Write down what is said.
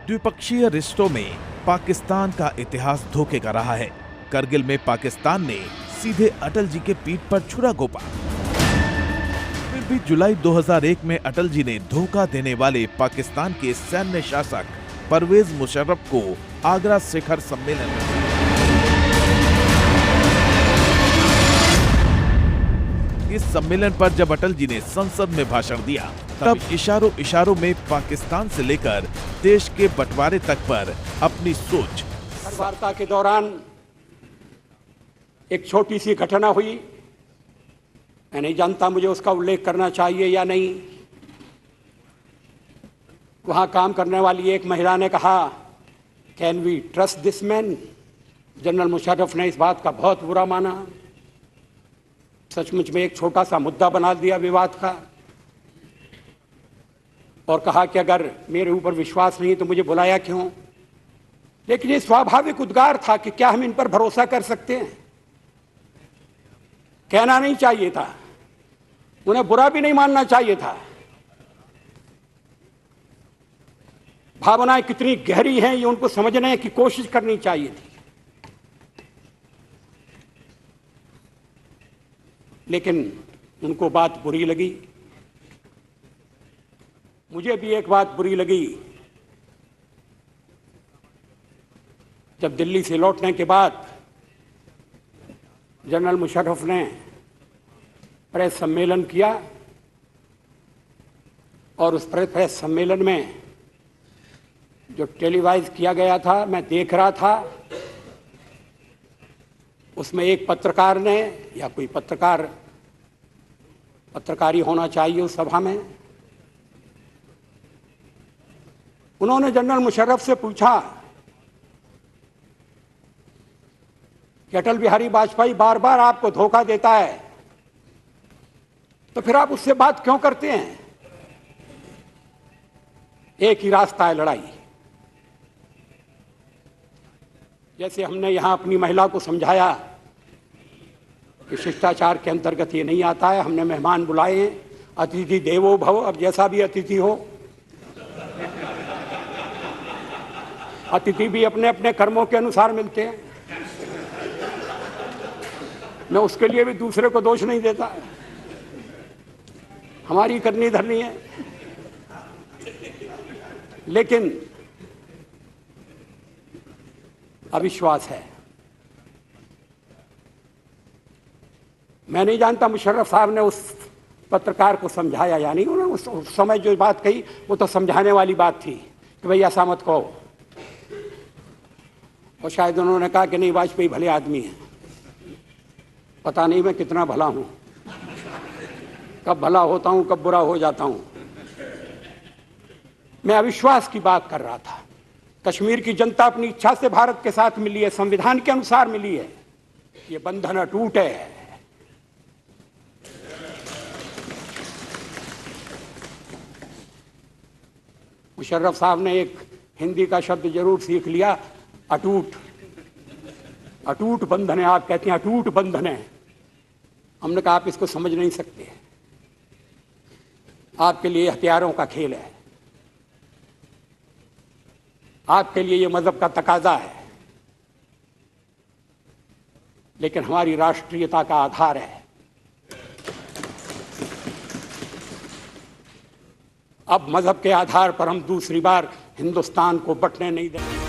द्विपक्षीय रिश्तों में पाकिस्तान का इतिहास धोखे का रहा है। करगिल में पाकिस्तान ने सीधे अटल जी के पीठ पर छुरा घोंपा। फिर भी जुलाई 2001 में अटल जी ने धोखा देने वाले पाकिस्तान के सैन्य शासक परवेज मुशर्रफ को आगरा शिखर सम्मेलन में इस सम्मेलन पर जब अटल जी ने संसद में भाषण दिया तब इशारों इशारों में पाकिस्तान से लेकर देश के बंटवारे तक पर अपनी सोच। वार्ता के दौरान एक छोटी सी घटना हुई, मैं नहीं जानता मुझे उसका उल्लेख करना चाहिए या नहीं। वहां काम करने वाली एक महिला ने कहा, can we trust this man. General Musharraf ने इस बात का बहुत बुरा माना। सचमुच में एक छोटा सा मुद्दा बना दिया विवाद का और कहा कि अगर मेरे ऊपर विश्वास नहीं तो मुझे बुलाया क्यों। लेकिन ये स्वाभाविक उद्गार था कि क्या हम इन पर भरोसा कर सकते हैं। कहना नहीं चाहिए था, उन्हें बुरा भी नहीं मानना चाहिए था। भावनाएं कितनी गहरी हैं ये उनको समझने की कोशिश करनी चाहिए थी। लेकिन उनको बात बुरी लगी। मुझे भी एक बात बुरी लगी। जब दिल्ली से लौटने के बाद जनरल मुशर्रफ ने प्रेस सम्मेलन किया और उस प्रेस सम्मेलन में जो टेलीवाइज किया गया था मैं देख रहा था, उसमें एक पत्रकार ने या कोई पत्रकारी होना चाहिए उस सभा में, उन्होंने जनरल मुशर्रफ से पूछा कि अटल बिहारी वाजपेयी बार बार आपको धोखा देता है तो फिर आप उससे बात क्यों करते हैं। एक ही रास्ता है लड़ाई। जैसे हमने यहां अपनी महिला को समझाया कि शिष्टाचार के अंतर्गत ये नहीं आता है, हमने मेहमान बुलाए हैं, अतिथि देवो भव। अब जैसा भी अतिथि हो, अतिथि भी अपने अपने कर्मों के अनुसार मिलते हैं। मैं उसके लिए भी दूसरे को दोष नहीं देता, हमारी करनी धरनी है। लेकिन अविश्वास है। मैं नहीं जानता मुशर्रफ साहब ने उस पत्रकार को समझाया या नहीं। उन्होंने उस समय जो बात कही वो तो समझाने वाली बात थी कि भाई ऐसा मत कहो। और शायद उन्होंने कहा कि नहीं, वाजपेयी भले आदमी हैं। पता नहीं मैं कितना भला हूं, कब भला होता हूं कब बुरा हो जाता हूं। मैं अविश्वास की बात कर रहा था। कश्मीर की जनता अपनी इच्छा से भारत के साथ मिली है, संविधान के अनुसार मिली है। ये बंधन अटूट है। मुशर्रफ साहब ने एक हिंदी का शब्द जरूर सीख लिया, अटूट। अटूट बंधन है, आप कहते हैं अटूट बंधन है। हमने कहा आप इसको समझ नहीं सकते, आपके लिए हथियारों का खेल है, आपके लिए ये मजहब का तकाजा है, लेकिन हमारी राष्ट्रीयता का आधार है। अब मजहब के आधार पर हम दूसरी बार हिंदुस्तान को बंटने नहीं देंगे।